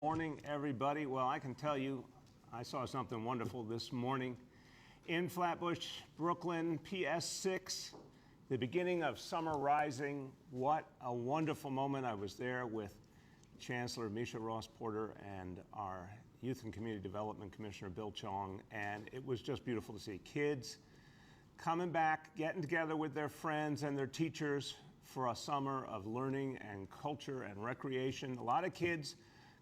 Morning, everybody. Well, I can tell you, I saw something wonderful this morning in Flatbush, Brooklyn, PS6, the beginning of Summer Rising. What a wonderful moment. I was there with Chancellor Misha Ross Porter and our Youth and Community Development Commissioner Bill Chong, and it was just beautiful to see kids coming back, getting together with their friends and their teachers for a summer of learning and culture and recreation. A lot of kids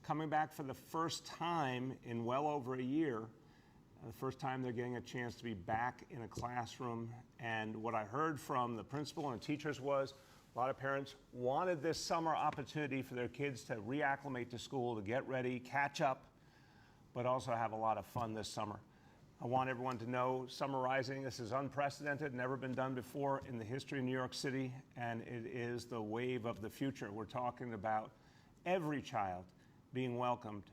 coming back for the first time in well over a year. The first time they're getting a chance to be back in a classroom. And what I heard from the principal and teachers was a lot of parents wanted this summer opportunity for their kids to reacclimate to school, to get ready, catch up, but also have a lot of fun this summer. I want everyone to know Summer Rising, this is unprecedented, never been done before in the history of New York City, and it is the wave of the future. We're talking about every child being welcomed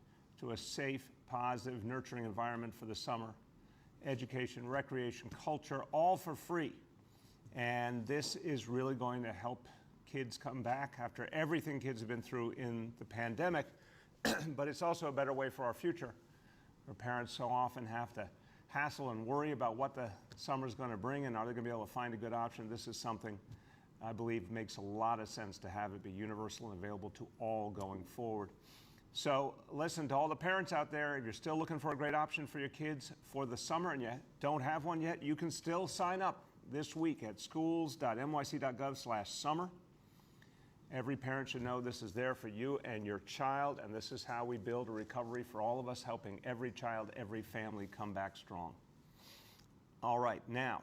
to a safe, positive, nurturing environment for the summer. Education, recreation, culture, all for free. And this is really going to help kids come back after everything kids have been through in the pandemic, but it's also a better way for our future. Our parents so often have to hassle and worry about what the summer's going to bring and are they going to be able to find a good option. This is something I believe makes a lot of sense to have it be universal and available to all going forward. So listen to all the parents out there. If you're still looking for a great option for your kids for the summer and you don't have one yet, you can still sign up this week at schools.nyc.gov/summer. Every parent should know this is there for you and your child, and this is how we build a recovery for all of us, helping every child, every family come back strong. All right, now,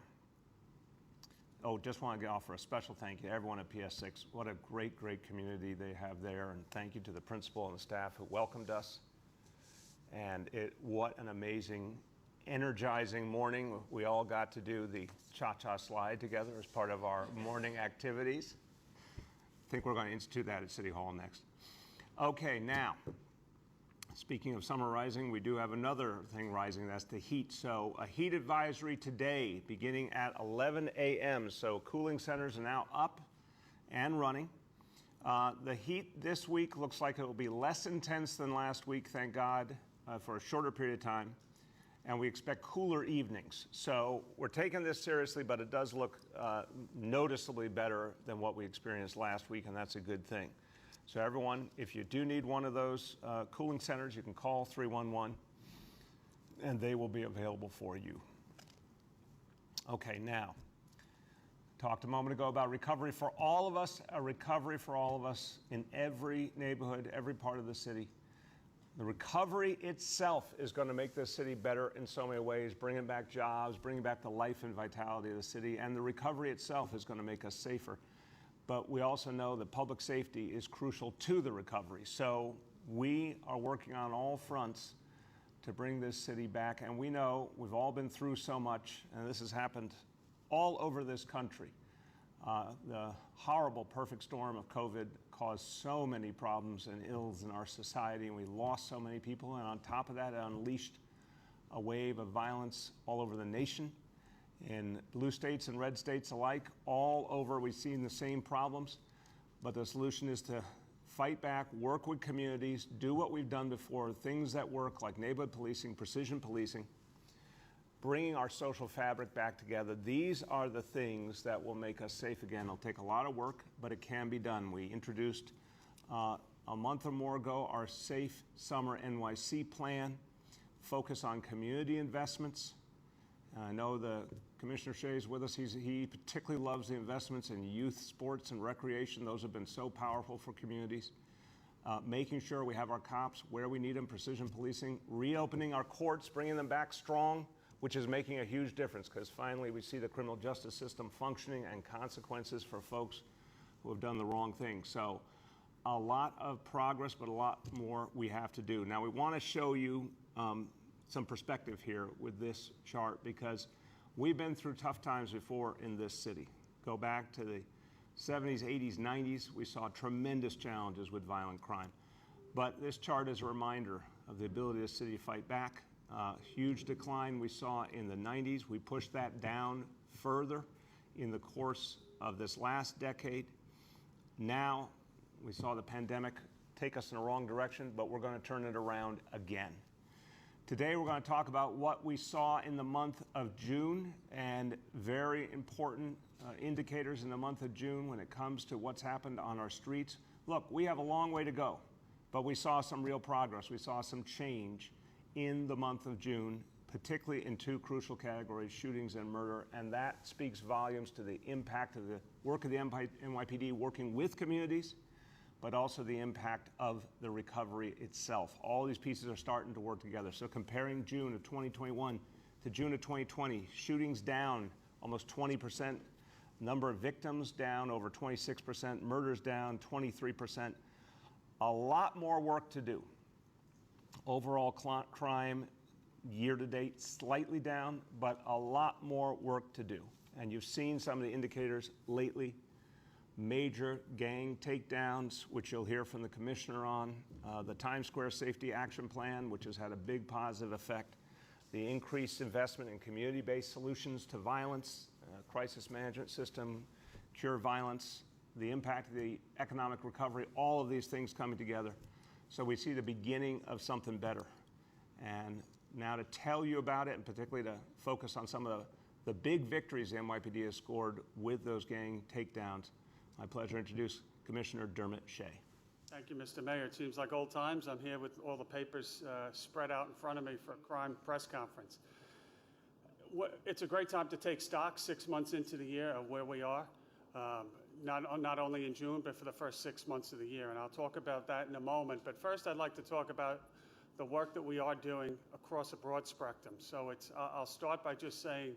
just want to offer a special thank you to everyone at PS6. What a great, great community they have there, and thank you to the principal and the staff who welcomed us. And what an amazing, energizing morning. We all got to do the cha-cha slide together as part of our morning activities. I think we're going to institute that at City Hall next. Okay, now, speaking of summer rising, we do have another thing rising, that's the heat. So a heat advisory today beginning at 11 a.m. So cooling centers are now up and running. The heat this week looks like it will be less intense than last week, thank God, for a shorter period of time. And we expect cooler evenings. So we're taking this seriously, but it does look noticeably better than what we experienced last week, and that's a good thing. So everyone, if you do need one of those cooling centers, you can call 311, and they will be available for you. Okay, now, talked a moment ago about recovery for all of us, a recovery for all of us in every neighborhood, every part of the city. The recovery itself is going to make this city better in so many ways, bringing back jobs, bringing back the life and vitality of the city, and the recovery itself is going to make us safer. But we also know that public safety is crucial to the recovery. So we are working on all fronts to bring this city back, and we know we've all been through so much, and this has happened all over this country. The horrible perfect storm of COVID caused so many problems and ills in our society, and we lost so many people. And on top of that, it unleashed a wave of violence all over the nation, in blue states and red states alike. All over, we've seen the same problems. But the solution is to fight back, work with communities, do what we've done before, things that work like neighborhood policing, precision policing, bringing our social fabric back together. These are the things that will make us safe again. It'll take a lot of work, but it can be done. We introduced a month or more ago our Safe Summer NYC plan, focus on community investments. I know the Commissioner Shea is with us. He particularly loves the investments in youth sports and recreation. Those have been so powerful for communities. Making sure we have our cops where we need them, precision policing, reopening our courts, bringing them back strong, which is making a huge difference because finally we see the criminal justice system functioning and consequences for folks who have done the wrong thing. So a lot of progress, but a lot more we have to do. Now we want to show you some perspective here with this chart because we've been through tough times before in this city. Go back to the 70s, 80s, 90s, we saw tremendous challenges with violent crime. But this chart is a reminder of the ability of the city to fight back. Huge decline we saw in the 90s. We pushed that down further in the course of this last decade. Now we saw the pandemic take us in the wrong direction, but we're going to turn it around again. Today we're going to talk about what we saw in the month of June and very important indicators in the month of June when it comes to what's happened on our streets. Look, we have a long way to go, but we saw some real progress. We saw some change in the month of June, particularly in two crucial categories, shootings and murder, and that speaks volumes to the impact of the work of the NYPD working with communities, but also the impact of the recovery itself. All these pieces are starting to work together. So comparing June of 2021 to June of 2020, shootings down almost 20%, number of victims down over 26%, murders down 23%. A lot more work to do. Overall crime year to date slightly down, but a lot more work to do. And you've seen some of the indicators lately. Major gang takedowns, which you'll hear from the commissioner on, the Times Square Safety Action Plan, which has had a big positive effect, the increased investment in community-based solutions to violence, crisis management system, cure violence, the impact of the economic recovery, all of these things coming together. So we see the beginning of something better. And now to tell you about it, and particularly to focus on some of the big victories the NYPD has scored with those gang takedowns, my pleasure to introduce Commissioner Dermot Shea. Thank you, Mr. Mayor. It seems like old times. I'm here with all the papers spread out in front of me for a crime press conference. It's a great time to take stock 6 months into the year of where we are, not only in June, but for the first 6 months of the year. And I'll talk about that in a moment. But first, I'd like to talk about the work that we are doing across a broad spectrum. So I'll start by just saying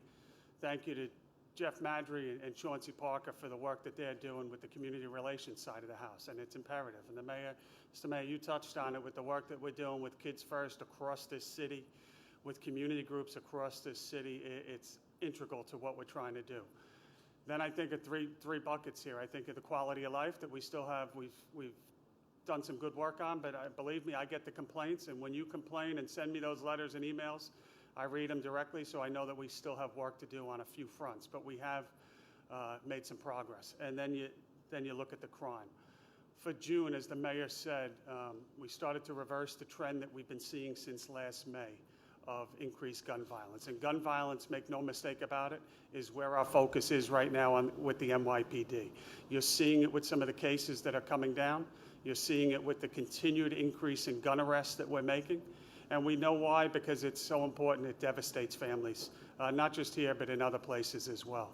thank you to Jeff Madry and Chauncey Parker for the work that they're doing with the community relations side of the house, and it's imperative. And the mayor, Mr. Mayor, you touched on it with the work that we're doing with Kids First across this city, with community groups across this city. It's integral to what we're trying to do. Then I think of three buckets here. I think of the quality of life that we still have. We've done some good work on, but believe me, I get the complaints, and when you complain and send me those letters and emails, I read them directly, so I know that we still have work to do on a few fronts, but we have made some progress. And then you look at the crime. For June, as the mayor said, we started to reverse the trend that we've been seeing since last May of increased gun violence. And gun violence, make no mistake about it, is where our focus is right now with the NYPD. You're seeing it with some of the cases that are coming down. You're seeing it with the continued increase in gun arrests that we're making. And we know why, because it's so important. It devastates families, not just here, but in other places as well.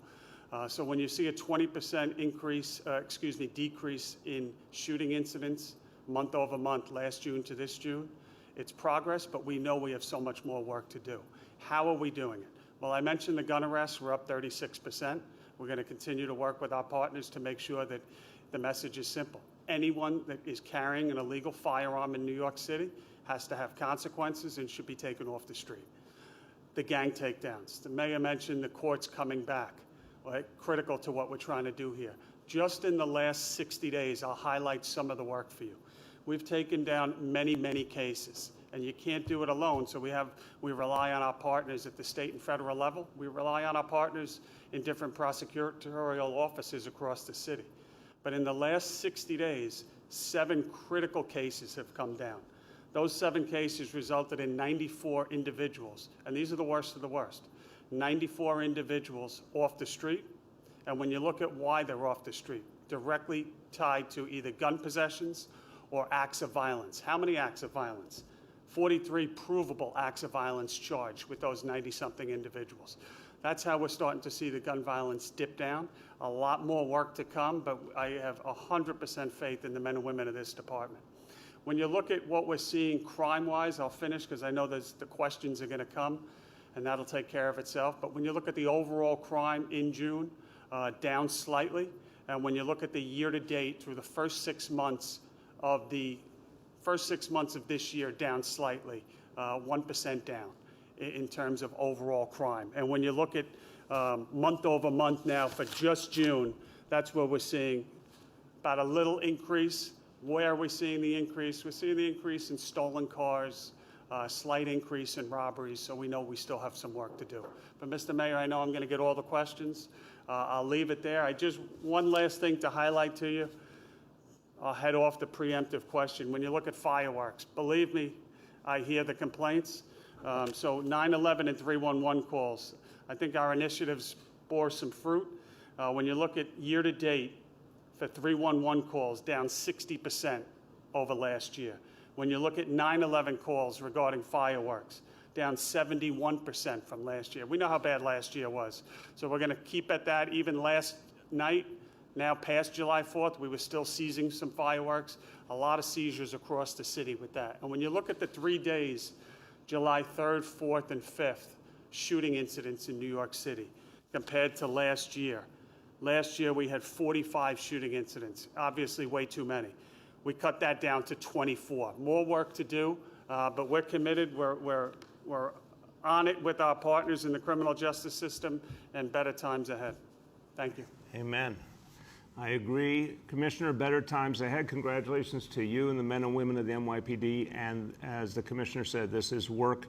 So when you see a 20% decrease in shooting incidents month over month, last June to this June, it's progress, but we know we have so much more work to do. How are we doing it? Well, I mentioned the gun arrests. We're up 36%. We're going to continue to work with our partners to make sure that the message is simple. Anyone that is carrying an illegal firearm in New York City has to have consequences and should be taken off the street. The gang takedowns. The mayor mentioned the courts coming back, right? Critical to what we're trying to do here. Just in the last 60 days, I'll highlight some of the work for you. We've taken down many, many cases, and you can't do it alone, so we rely on our partners at the state and federal level. We rely on our partners in different prosecutorial offices across the city. But in the last 60 days, 7 critical cases have come down. Those 7 cases resulted in 94 individuals, and these are the worst of the worst. 94 individuals off the street, and when you look at why they're off the street, directly tied to either gun possessions or acts of violence. How many acts of violence? 43 provable acts of violence charged with those 90-something individuals. That's how we're starting to see the gun violence dip down. A lot more work to come, but I have 100% faith in the men and women of this department. When you look at what we're seeing crime-wise, I'll finish because I know the questions are going to come, and that'll take care of itself. But when you look at the overall crime in June, down slightly, and when you look at the year-to-date through the first 6 months of this year, down slightly, 1% down in terms of overall crime. And when you look at month over month now for just June, that's where we're seeing about a little increase. Where are we seeing the increase? We're seeing the increase in stolen cars, slight increase in robberies, so we know we still have some work to do. But Mr. Mayor, I know I'm going to get all the questions. I'll leave it there. One last thing to highlight to you. I'll head off the preemptive question. When you look at fireworks, believe me, I hear the complaints. So 9/11 and 311 calls, I think our initiatives bore some fruit. When you look at year-to-date for 311 calls, down 60% over last year. When you look at 9/11 calls regarding fireworks, down 71% from last year. We know how bad last year was. So we're going to keep at that. Even last night, now past July 4th, we were still seizing some fireworks. A lot of seizures across the city with that. And when you look at the 3 days, July 3rd, 4th, and 5th, shooting incidents in New York City compared to last year. Last year, we had 45 shooting incidents, obviously way too many. We cut that down to 24. More work to do, but we're committed. We're on it with our partners in the criminal justice system, and better times ahead. Thank you. Amen. I agree. Commissioner, better times ahead. Congratulations to you and the men and women of the NYPD. And as the Commissioner said, this is work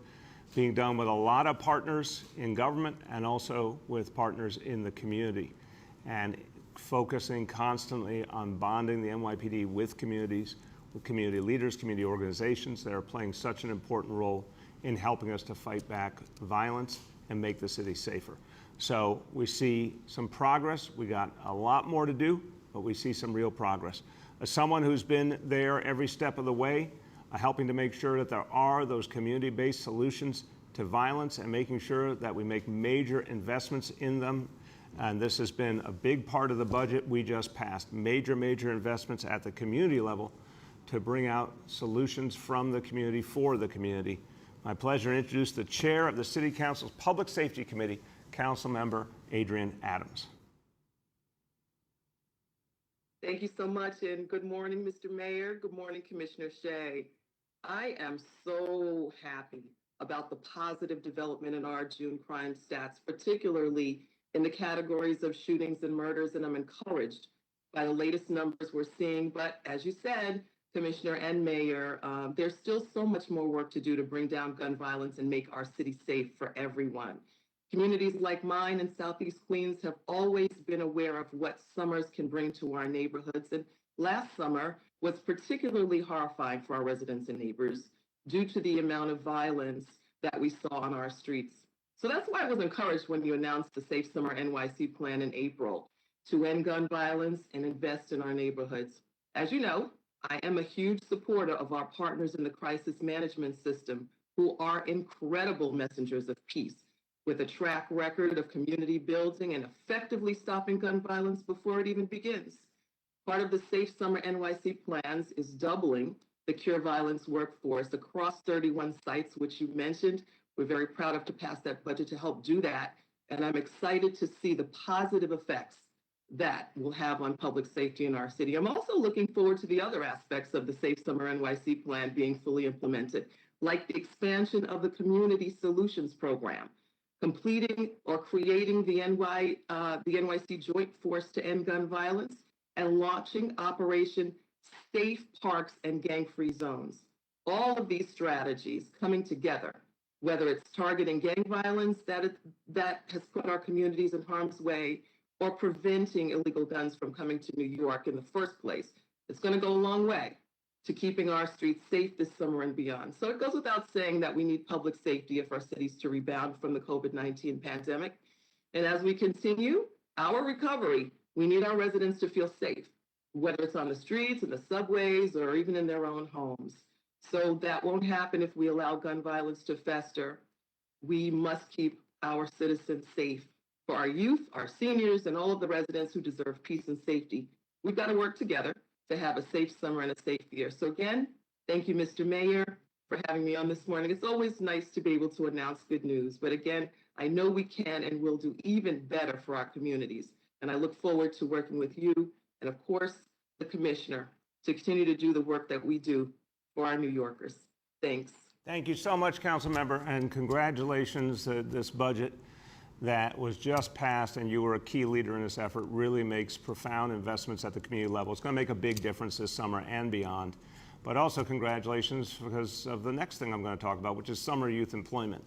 being done with a lot of partners in government and also with partners in the community, and focusing constantly on bonding the NYPD with communities, with community leaders, community organizations that are playing such an important role in helping us to fight back violence and make the city safer. So we see some progress. We got a lot more to do, but we see some real progress. As someone who's been there every step of the way, helping to make sure that there are those community-based solutions to violence and making sure that we make major investments in them. And this has been a big part of the budget we just passed, major investments at the community level to bring out solutions from the community for the community. My pleasure to introduce the chair of the City Council's Public Safety Committee, Councilmember Adrienne Adams. Thank you so much, and good morning, Mr. Mayor. Good morning, Commissioner Shea. I am so happy about the positive development in our June crime stats, particularly in the categories of shootings and murders, and I'm encouraged by the latest numbers we're seeing. But as you said, Commissioner and Mayor, there's still so much more work to do to bring down gun violence and make our city safe for everyone. Communities like mine in Southeast Queens have always been aware of what summers can bring to our neighborhoods. And last summer was particularly horrifying for our residents and neighbors due to the amount of violence that we saw on our streets. So that's why I was encouraged when you announced the Safe Summer NYC plan in April to end gun violence and invest in our neighborhoods. As you know, I am a huge supporter of our partners in the crisis management system, who are incredible messengers of peace, with a track record of community building and effectively stopping gun violence before it even begins. Part of the Safe Summer NYC plans is doubling the Cure Violence workforce across 31 sites, which you mentioned. We're very proud of to pass that budget to help do that. And I'm excited to see the positive effects that will have on public safety in our city. I'm also looking forward to the other aspects of the Safe Summer NYC plan being fully implemented, like the expansion of the Community Solutions Program, completing or creating the NYC Joint Force to End Gun Violence, and launching Operation Safe Parks and Gang-Free Zones. All of these strategies coming together, whether it's targeting gang violence that has put our communities in harm's way, or preventing illegal guns from coming to New York in the first place, it's going to go a long way to keeping our streets safe this summer and beyond. So it goes without saying that we need public safety if our cities to rebound from the COVID-19 pandemic. And as we continue our recovery, we need our residents to feel safe, whether it's on the streets, in the subways, or even in their own homes. So that won't happen if we allow gun violence to fester. We must keep our citizens safe. For our youth, our seniors, and all of the residents who deserve peace and safety, we've got to work together to have a safe summer and a safe year. So again, thank you, Mr. Mayor, for having me on this morning. It's always nice to be able to announce good news. But again, I know we can and will do even better for our communities. And I look forward to working with you and, of course, the Commissioner to continue to do the work that we do for our New Yorkers. Thanks. Thank you so much, Councilmember, and congratulations. This budget that was just passed, and you were a key leader in this effort, really makes profound investments at the community level. It's going to make a big difference this summer and beyond. But also congratulations because of the next thing I'm going to talk about, which is summer youth employment.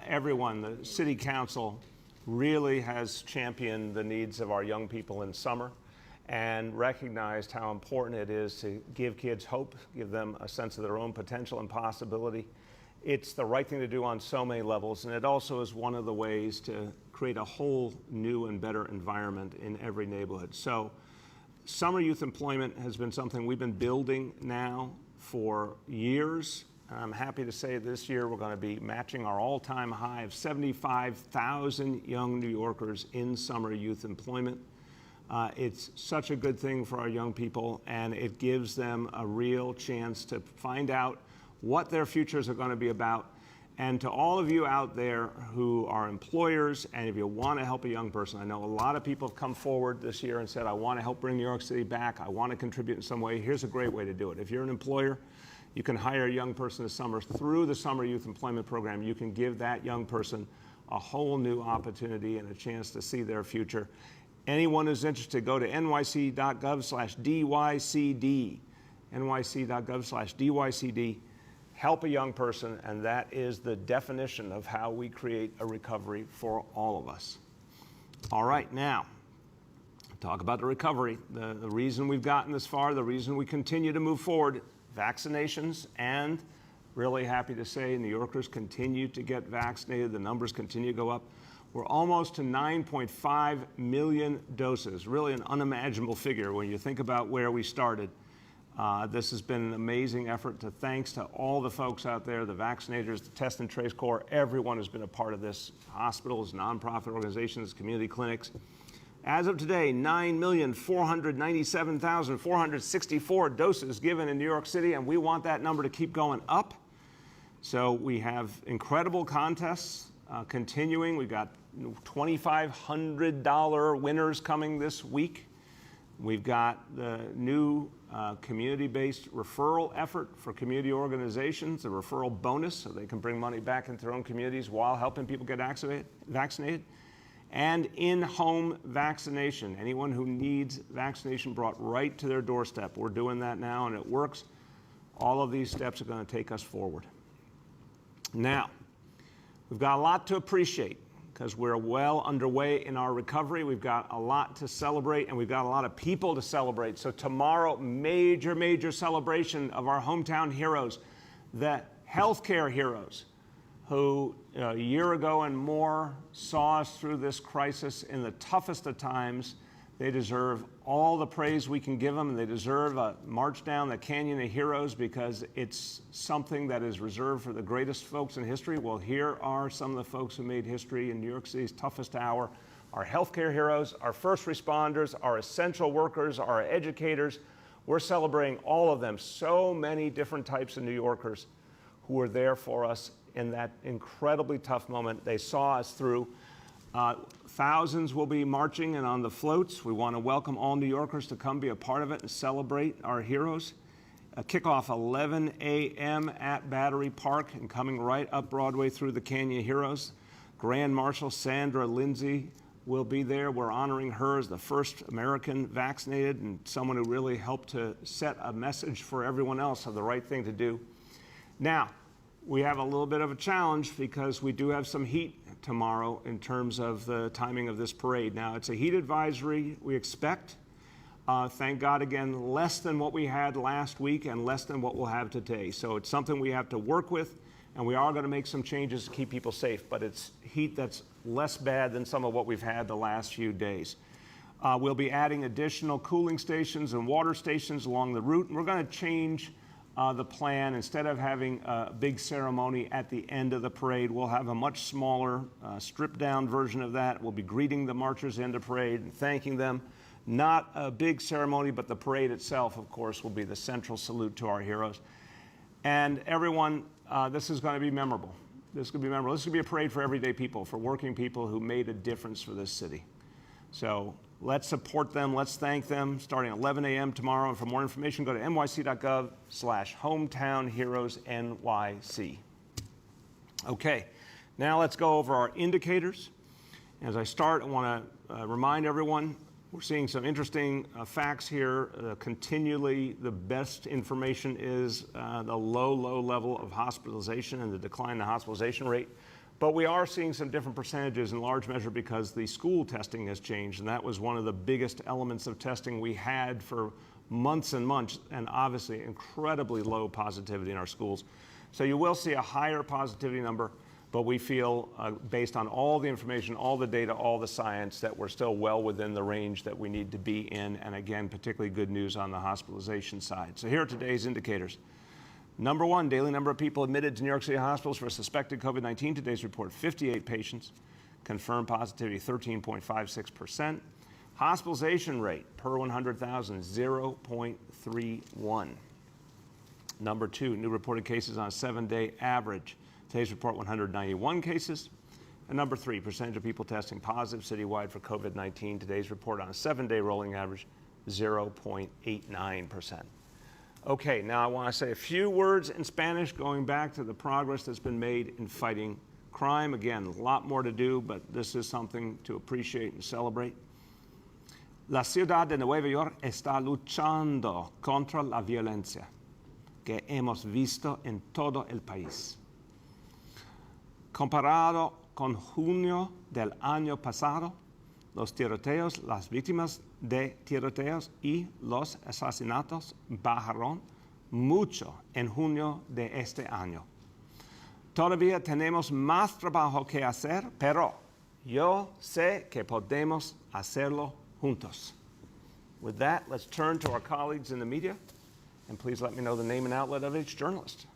Everyone, the City Council really has championed the needs of our young people in summer. and recognized how important it is to give kids hope, give them a sense of their own potential and possibility. It's the right thing to do on so many levels, and it also is one of the ways to create a whole new and better environment in every neighborhood. So summer youth employment has been something we've been building now for years. I'm happy to say this year we're going to be matching our all-time high of 75,000 young New Yorkers in summer youth employment. It's such a good thing for our young people, and it gives them a real chance to find out what their futures are going to be about. And to all of you out there who are employers, and if you want to help a young person, I know a lot of people have come forward this year and said, I want to help bring New York City back. I want to contribute in some way. Here's a great way to do it. If you're an employer, you can hire a young person this summer through the Summer Youth Employment Program. You can give that young person a whole new opportunity and a chance to see their future. Anyone who's interested, go to nyc.gov/DYCD, nyc.gov/DYCD. Help a young person, and that is the definition of how we create a recovery for all of us. All right, now, talk about the recovery. The reason we've gotten this far, the reason we continue to move forward, vaccinations, and really happy to say New Yorkers continue to get vaccinated. The numbers continue to go up. We're almost to 9.5 million doses, really an unimaginable figure when you think about where we started. This has been an amazing effort. Thanks to all the folks out there, the vaccinators, the Test and Trace Corps, everyone has been a part of this, hospitals, nonprofit organizations, community clinics. As of today, 9,497,464 doses given in New York City, and we want that number to keep going up. So we have incredible contests continuing. We've got $2,500 winners coming this week. We've got the new community-based referral effort for community organizations, a referral bonus so they can bring money back into their own communities while helping people get vaccinated. And in-home vaccination. Anyone who needs vaccination brought right to their doorstep. We're doing that now, and it works. All of these steps are going to take us forward. Now, we've got a lot to appreciate because we're well underway in our recovery. We've got a lot to celebrate, and we've got a lot of people to celebrate. So tomorrow, major, major celebration of our hometown heroes, the healthcare heroes, who a year ago and more saw us through this crisis in the toughest of times. They deserve all the praise we can give them, and they deserve a march down the Canyon of Heroes because it's something that is reserved for the greatest folks in history. Well, here are some of the folks who made history in New York City's toughest hour. Our healthcare heroes, our first responders, our essential workers, our educators. We're celebrating all of them. So many different types of New Yorkers who were there for us in that incredibly tough moment. They saw us through. Thousands will be marching and on the floats. We want to welcome all New Yorkers to come be a part of it and celebrate our heroes. Kickoff 11 a.m. at Battery Park and coming right up Broadway through the Canyon Heroes. Grand Marshal Sandra Lindsay will be there. We're honoring her as the first American vaccinated and someone who really helped to set a message for everyone else of the right thing to do. Now, we have a little bit of a challenge because we do have some heat tomorrow in terms of the timing of this parade. Now, it's a heat advisory we expect. Thank God, again, less than what we had last week and less than what we'll have today. So it's something we have to work with, and we are going to make some changes to keep people safe, but it's heat that's less bad than some of what we've had the last few days. We'll be adding additional cooling stations and water stations along the route, and we're going to change the plan. Instead of having a big ceremony at the end of the parade, we'll have a much smaller, stripped-down version of that. We'll be greeting the marchers in the parade and thanking them. Not a big ceremony, but the parade itself, of course, will be the central salute to our heroes. And everyone, this is going to be memorable. This is going to be memorable. This is going to be a parade for everyday people, for working people who made a difference for this city. So let's support them. Let's thank them starting at 11 a.m. tomorrow. And for more information, go to nyc.gov/hometownheroesnyc. Okay, now let's go over our indicators. As I start, I want to remind everyone, we're seeing some interesting facts here. Continually, the best information is the low level of hospitalization and the decline in the hospitalization rate. But we are seeing some different percentages in large measure because the school testing has changed, and that was one of the biggest elements of testing we had for months and months, and obviously incredibly low positivity in our schools. So you will see a higher positivity number, but we feel, based on all the information, all the data, all the science, that we're still well within the range that we need to be in, and again, particularly good news on the hospitalization side. So here are today's indicators. Number one, daily number of people admitted to New York City hospitals for suspected COVID-19. Today's report, 58 patients. Confirmed positivity, 13.56%. Hospitalization rate per 100,000, 0.31. Number two, new reported cases on a 7-day average. Today's report, 191 cases. And number three, percentage of people testing positive citywide for COVID-19. Today's report on a 7-day rolling average, 0.89%. Okay, now I want to say a few words in Spanish going back to the progress that's been made in fighting crime. Again, a lot more to do, but this is something to appreciate and celebrate. La ciudad de Nueva York está luchando contra la violencia que hemos visto en todo el país. Comparado con junio del año pasado, los tiroteos, las víctimas de tiroteos y los asesinatos bajaron mucho en junio de este año. Todavía tenemos más trabajo que hacer, pero yo sé que podemos hacerlo juntos. With that, let's turn to our colleagues in the media, and please let me know the name and outlet of each journalist.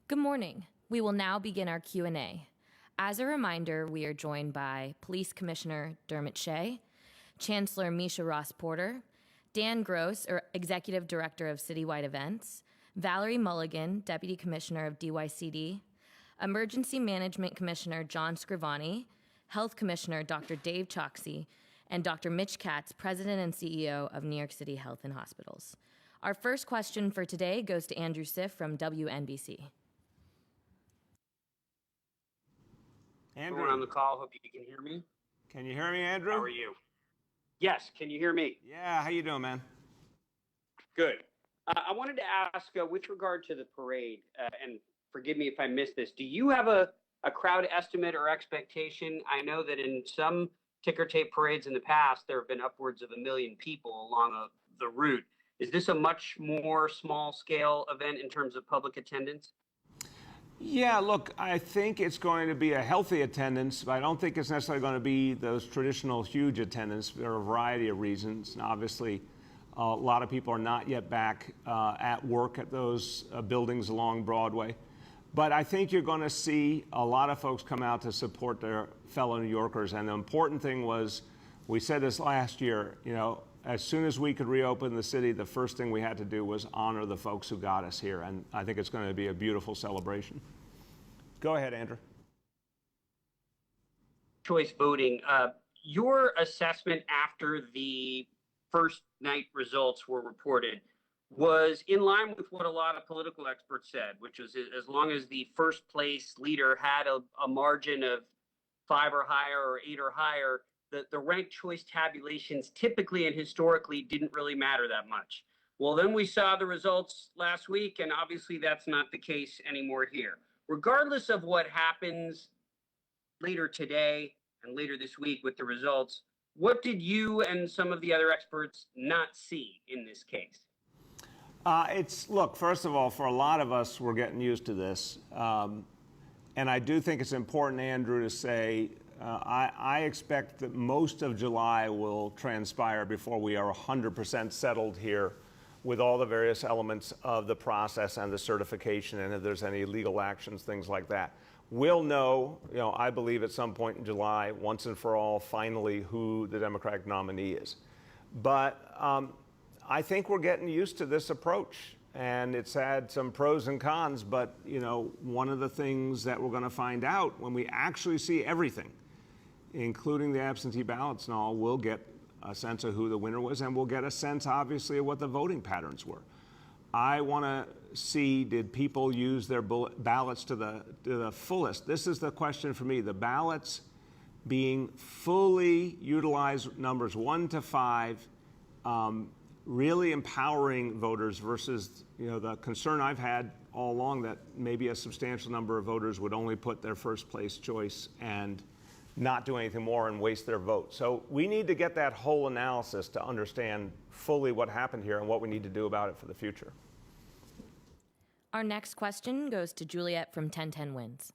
Good morning. We will now begin our Q&A. As a reminder, we are joined by Police Commissioner Dermot Shea, Chancellor Misha Ross Porter, Dan Gross, Executive Director of Citywide Events, Valerie Mulligan, Deputy Commissioner of DYCD, Emergency Management Commissioner John Scrivani, Health Commissioner Dr. Dave Choksi, and Dr. Mitch Katz, President and CEO of New York City Health and Hospitals. Our first question for today goes to Andrew Siff from WNBC. Andrew, Everyone on the call, hope you can hear me. can you hear me, Andrew? How are you? Yes, can you hear me? Yeah, how you doing, man? Good. I wanted to ask, with regard to the parade, and forgive me if I missed this, do you have a crowd estimate or expectation? I know that in some ticker tape parades in the past, there have been upwards of 1 million people along the route. Is this a much more small-scale event in terms of public attendance? Yeah, look, I think it's going to be a healthy attendance, but I don't think it's necessarily going to be those traditional huge attendance for a variety of reasons. And obviously, a lot of people are not yet back at work at those buildings along Broadway. But I think you're going to see a lot of folks come out to support their fellow New Yorkers. And the important thing was, we said this last year, you know, as soon as we could reopen the city, the first thing we had to do was honor the folks who got us here. And I think it's going to be a beautiful celebration. Go ahead, Andrew. Choice voting. Your assessment after the first night results were reported was in line with what a lot of political experts said, which was as long as the first place leader had a margin of 5 or higher or 8 or higher, the ranked choice tabulations typically and historically didn't really matter that much. Well, then we saw the results last week, and obviously that's not the case anymore here. Regardless of what happens later today and later this week with the results, what did you and some of the other experts not see in this case? Look, first of all, for a lot of us, we're getting used to this. And I do think it's important, Andrew, to say, I expect that most of July will transpire before we are 100% settled here with all the various elements of the process and the certification, and if there's any legal actions, things like that. We'll know, I believe at some point in July, once and for all, finally, who the Democratic nominee is. But I think we're getting used to this approach, and it's had some pros and cons, but one of the things that we're going to find out when we actually see everything, including the absentee ballots and all, we'll get a sense of who the winner was, and we'll get a sense, obviously, of what the voting patterns were. I want to see, did people use their ballots to the fullest? This is the question for me. The ballots being fully utilized, numbers 1 to 5, really empowering voters versus the concern I've had all along that maybe a substantial number of voters would only put their first place choice and not do anything more and waste their vote. So we need to get that whole analysis to understand fully what happened here and what we need to do about it for the future. Our next question goes to Juliet from 1010 Wins.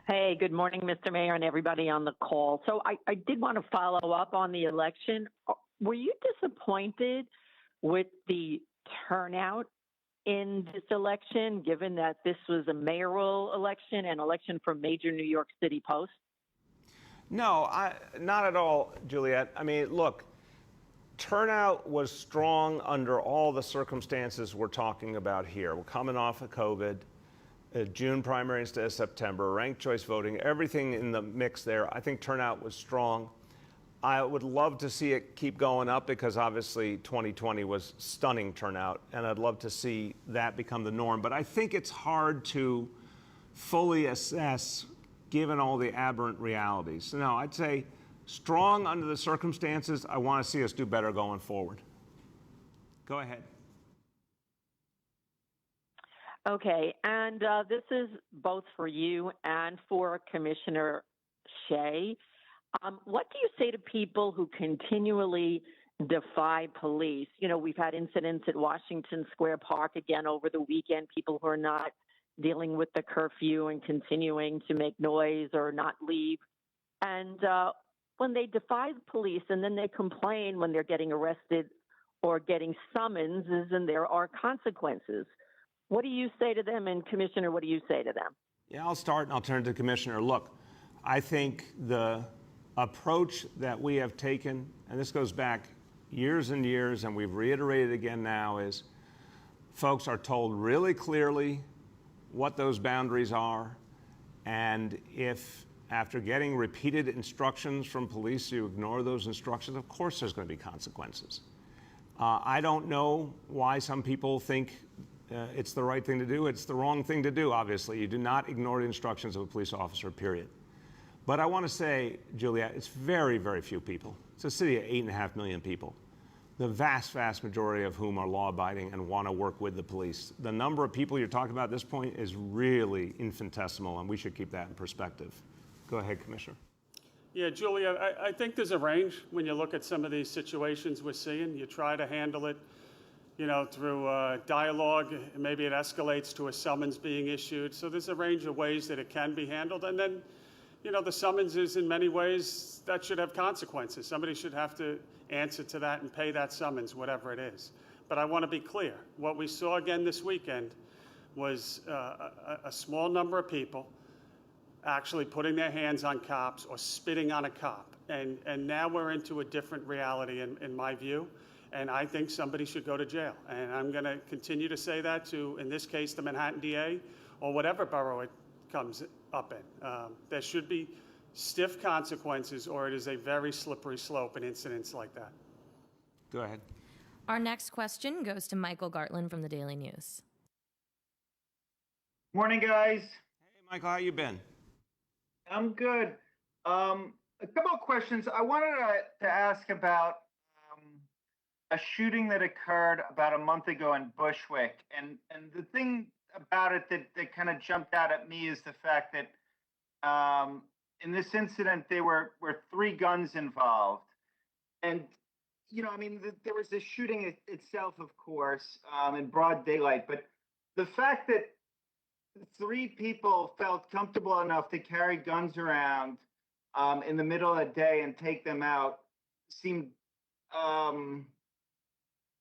Hey, good morning, Mr. Mayor, and everybody on the call. So I did want to follow up on the election. Were you disappointed with the turnout in this election, given that this was a mayoral election and election for major New York City posts? No, not at all, Juliet. I mean, look, turnout was strong under all the circumstances we're talking about here. We're coming off of COVID, June primary instead of September, ranked choice voting, everything in the mix there. I think turnout was strong. I would love to see it keep going up because obviously 2020 was stunning turnout, and I'd love to see that become the norm. But I think it's hard to fully assess given all the aberrant realities. So no, I'd say strong under the circumstances. I want to see us do better going forward. Go ahead. Okay, and this is both for you and for Commissioner Shea. What do you say to people who continually defy police? You know, we've had incidents at Washington Square Park again over the weekend, people who are not dealing with the curfew and continuing to make noise or not leave. And when they defy the police and then they complain when they're getting arrested or getting summonses and there are consequences, what do you say to them? And Commissioner, what do you say to them? Yeah, I'll start and I'll turn to Commissioner. Look, I think the approach that we have taken, and this goes back years and years, and we've reiterated again now, is folks are told really clearly what those boundaries are, and if after getting repeated instructions from police you ignore those instructions, of course there's going to be consequences. I don't know why some people think it's the right thing to do. It's the wrong thing to do, obviously. You do not ignore the instructions of a police officer, period. But I want to say, Juliet, it's very, very few people. It's a city of 8.5 million people, the vast, vast majority of whom are law-abiding and want to work with the police. The number of people you're talking about at this point is really infinitesimal, and we should keep that in perspective. Go ahead, Commissioner. Yeah, Julia, I think there's a range when you look at some of these situations we're seeing. You try to handle it, you know, through dialogue. Maybe it escalates to a summons being issued. So there's a range of ways that it can be handled. And then, you know, the summons is in many ways that should have consequences. Somebody should have to answer to that and pay that summons, whatever it is. But I want to be clear. What we saw again this weekend was a small number of people actually putting their hands on cops or spitting on a cop. And now we're into a different reality in my view. And I think somebody should go to jail. And I'm going to continue to say that to, in this case, the Manhattan DA or whatever borough it comes up in. There should be stiff consequences, or it is a very slippery slope in incidents like that. Go ahead. Our next question goes to Michael Gartland from the Daily News. Morning, guys. Hey, Michael, how you been? I'm good. A couple of questions. I wanted to ask about a shooting that occurred about a month ago in Bushwick. And the thing about it that kind of jumped out at me is the fact that in this incident, there were 3 guns involved. And, you know, I mean, there was the shooting itself, of course, in broad daylight. But the fact that 3 people felt comfortable enough to carry guns around in the middle of the day and take them out seemed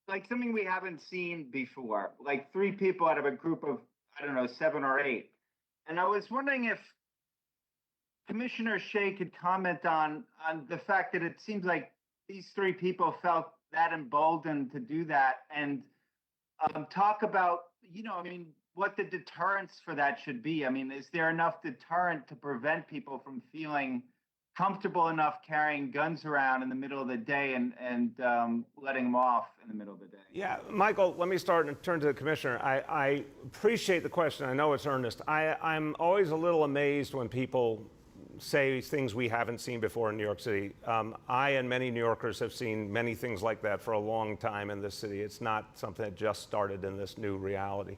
like something we haven't seen before. Like 3 people out of a group of, I don't know, 7 or 8. And I was wondering if Commissioner Shea could comment on the fact that it seems like these 3 people felt that emboldened to do that, and talk about, you know, I mean, what the deterrence for that should be. I mean, is there enough deterrent to prevent people from feeling comfortable enough carrying guns around in the middle of the day and letting them off in the middle of the day? Yeah, Michael, let me start and turn to the Commissioner. I appreciate the question. I know it's earnest. I'm always a little amazed when people say things we haven't seen before in New York City. I and many New Yorkers have seen many things like that for a long time in this city. It's not something that just started in this new reality.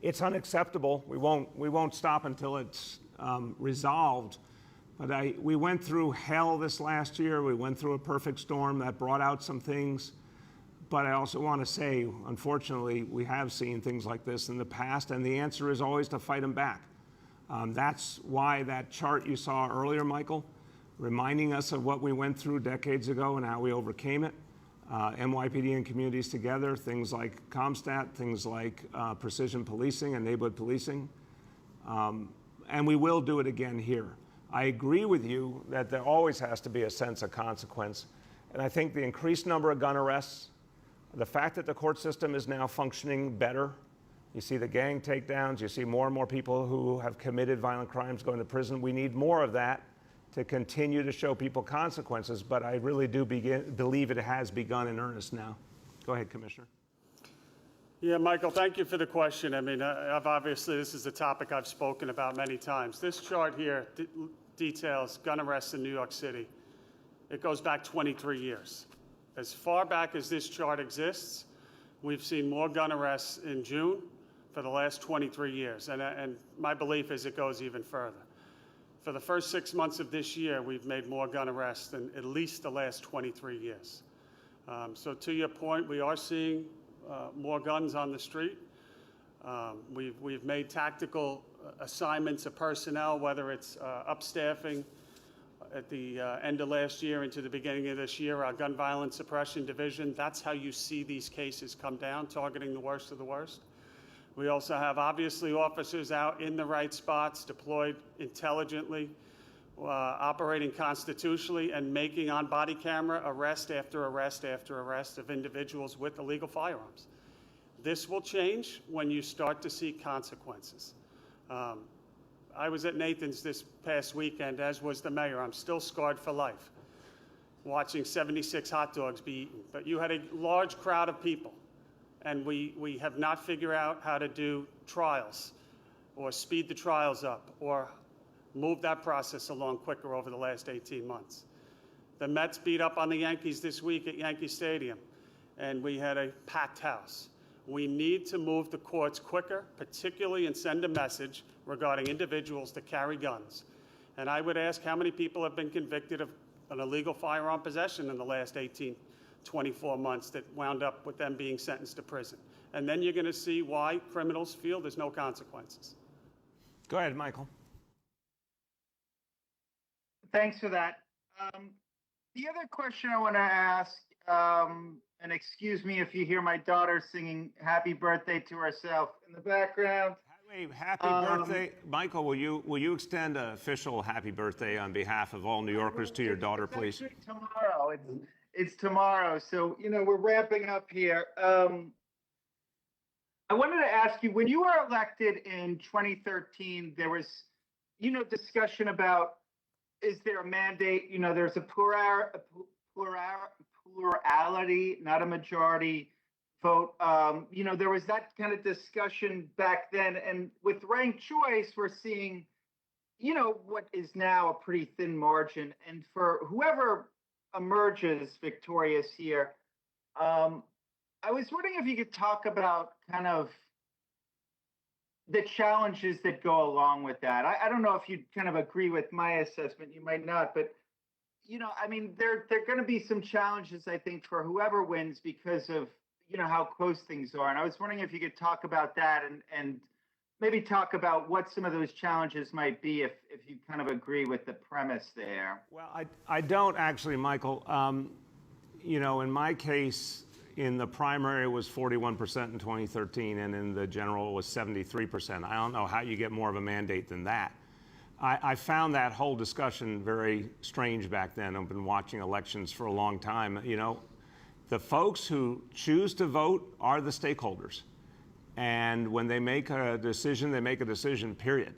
It's unacceptable. We won't stop until it's resolved. But we went through hell this last year. We went through a perfect storm that brought out some things. But I also want to say, unfortunately, we have seen things like this in the past, and the answer is always to fight them back. That's why that chart you saw earlier, Michael, reminding us of what we went through decades ago and how we overcame it. NYPD and communities together, things like CompStat, things like precision policing and neighborhood policing. And we will do it again here. I agree with you that there always has to be a sense of consequence. And I think the increased number of gun arrests, the fact that the court system is now functioning better, you see the gang takedowns, you see more and more people who have committed violent crimes going to prison. We need more of that to continue to show people consequences, but I really do believe it has begun in earnest now. Go ahead, Commissioner. Yeah, Michael, thank you for the question. I mean, obviously, this is a topic I've spoken about many times. This chart here details gun arrests in New York City. It goes back 23 years. As far back as this chart exists, we've seen more gun arrests in June for the last 23 years. And my belief is it goes even further. For the first 6 months of this year, we've made more gun arrests than at least the last 23 years. So to your point, we are seeing more guns on the street. We've made tactical assignments of personnel, whether it's upstaffing at the end of last year into the beginning of this year, our gun violence suppression division. That's how you see these cases come down, targeting the worst of the worst. We also have, obviously, officers out in the right spots, deployed intelligently, operating constitutionally, and making on body camera arrest after arrest after arrest of individuals with illegal firearms. This will change when you start to see consequences. I was at Nathan's this past weekend, as was the mayor. I'm still scarred for life, watching 76 hot dogs be eaten. But you had a large crowd of people, and we have not figured out how to do trials or speed the trials up or move that process along quicker over the last 18 months. The Mets beat up on the Yankees this week at Yankee Stadium, and we had a packed house. We need to move the courts quicker, particularly, and send a message regarding individuals that carry guns. And I would ask how many people have been convicted of an illegal firearm possession in the last 18, 24 months that wound up with them being sentenced to prison. And then you're going to see why criminals feel there's no consequences. Go ahead, Michael. Thanks for that. The other question I want to ask, and excuse me if you hear my daughter singing happy birthday to herself in the background. Wait, happy birthday. Michael, will you extend an official happy birthday on behalf of all New Yorkers to your daughter, please? Tomorrow. It's tomorrow. So, we're ramping up here. I wanted to ask you, when you were elected in 2013, there was, discussion about, is there a mandate? There's a plurality, not a majority vote. There was that kind of discussion back then. And with ranked choice, we're seeing, what is now a pretty thin margin. And for whoever emerges victorious here, I was wondering if you could talk about kind of the challenges that go along with that. I don't know if you kind of agree with my assessment. You might not, but there are going to be some challenges, I think, for whoever wins because of how close things are. And I was wondering if you could talk about that and maybe talk about what some of those challenges might be if you kind of agree with the premise there. Well, I don't actually, Michael. In my case, in the primary it was 41% in 2013, and in the general it was 73%. I don't know how you get more of a mandate than that. I found that whole discussion very strange back then. I've been watching elections for a long time. The folks who choose to vote are the stakeholders. And when they make a decision, they make a decision, period.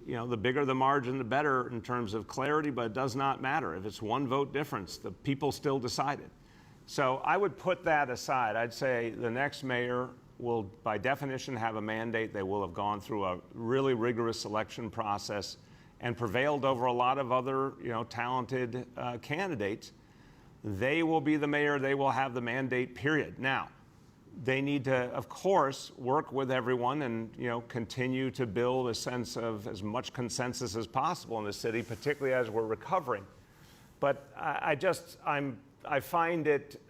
The bigger the margin, the better in terms of clarity, but it does not matter. If it's one vote difference, the people still decided. So I would put that aside. I'd say the next mayor will, by definition, have a mandate. They will have gone through a really rigorous selection process, and prevailed over a lot of other, talented candidates, they will be the mayor. They will have the mandate, period. Now, they need to, of course, work with everyone and, continue to build a sense of as much consensus as possible in the city, particularly as we're recovering. But I find it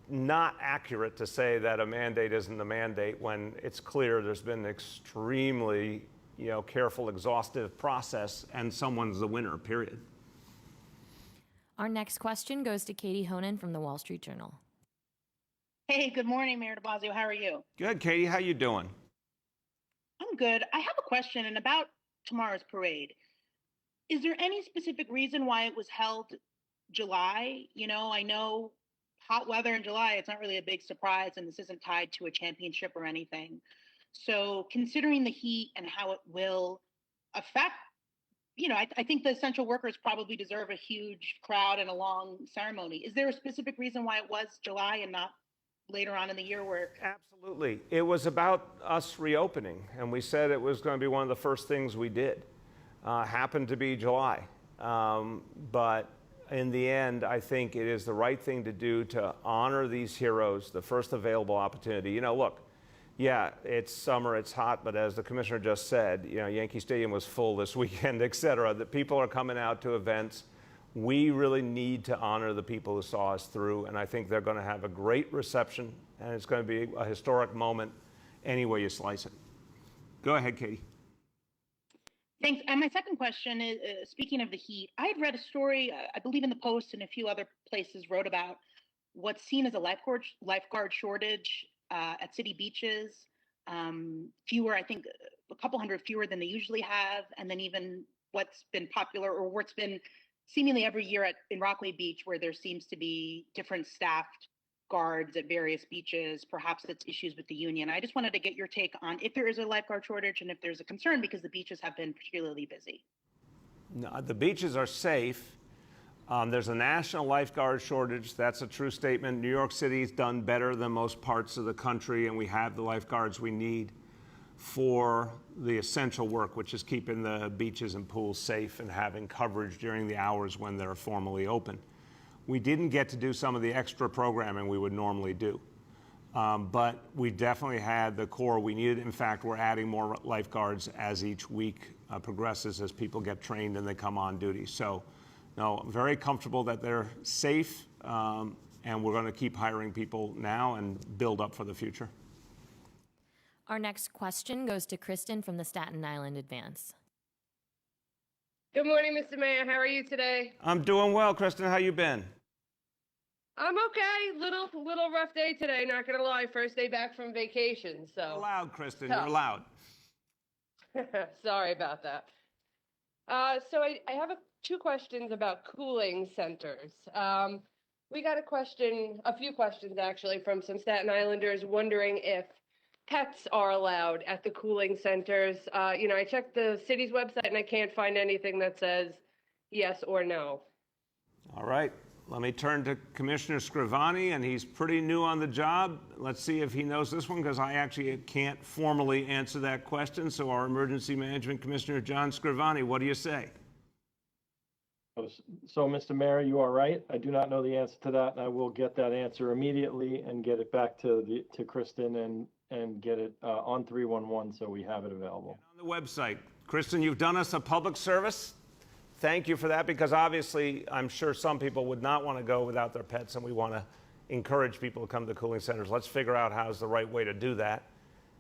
not accurate to say that a mandate isn't a mandate when it's clear there's been an extremely, careful, exhaustive process and someone's the winner, period. Our next question goes to Katie Honan from the Wall Street Journal. Hey, good morning, Mayor de Blasio. How are you? Good, Katie. How you doing? I'm good. I have a question and about tomorrow's parade. Is there any specific reason why it was held July? I know hot weather in July, it's not really a big surprise, and this isn't tied to a championship or anything. So considering the heat and how it will affect, I think the essential workers probably deserve a huge crowd and a long ceremony. Is there a specific reason why it was July and not later on in the year where? Absolutely. It was about us reopening, and we said it was going to be one of the first things we did. Happened to be July. But in the end, I think it is the right thing to do to honor these heroes, the first available opportunity. Look, yeah, it's summer, it's hot, but as the commissioner just said, Yankee Stadium was full this weekend, et cetera. The people are coming out to events. We really need to honor the people who saw us through, and I think they're going to have a great reception, and it's going to be a historic moment any way you slice it. Go ahead, Katie. Thanks. And my second question is, speaking of the heat, I had read a story, I believe in the Post and a few other places wrote about what's seen as a lifeguard shortage at city beaches. Fewer, I think a couple hundred fewer than they usually have. And then even what's been popular or what's been seemingly every year in Rockaway Beach, where there seems to be different staffed guards at various beaches. Perhaps it's issues with the union. I just wanted to get your take on if there is a lifeguard shortage and if there's a concern because the beaches have been particularly busy. No, the beaches are safe. There's a national lifeguard shortage. That's a true statement. New York City's done better than most parts of the country, and we have the lifeguards we need for the essential work, which is keeping the beaches and pools safe and having coverage during the hours when they're formally open. We didn't get to do some of the extra programming we would normally do, but we definitely had the core we needed. In fact, we're adding more lifeguards as each week progresses, as people get trained and they come on duty. So, no, I'm very comfortable that they're safe, and we're going to keep hiring people now and build up for the future. Our next question goes to Kristen from the Staten Island Advance. Good morning, Mr. Mayor. How are you today? I'm doing well, Kristen. How you been? I'm okay. Little rough day today, not gonna lie. First day back from vacation, so. You're loud, Kristen. Tough. You're loud. Sorry about that. So I have two questions about cooling centers. We got a few questions actually from some Staten Islanders wondering if pets are allowed at the cooling centers. I checked the city's website and I can't find anything that says yes or no. All right. Let me turn to Commissioner Scrivani, and he's pretty new on the job. Let's see if he knows this one, because I actually can't formally answer that question. So our Emergency Management Commissioner, John Scrivani, what do you say? So, Mr. Mayor, you are right. I do not know the answer to that, and I will get that answer immediately and get it back to Kristen and get it on 311 so we have it available. And on the website. Kristen, you've done us a public service. Thank you for that, because obviously I'm sure some people would not want to go without their pets, and we want to encourage people to come to cooling centers. Let's figure out how's the right way to do that,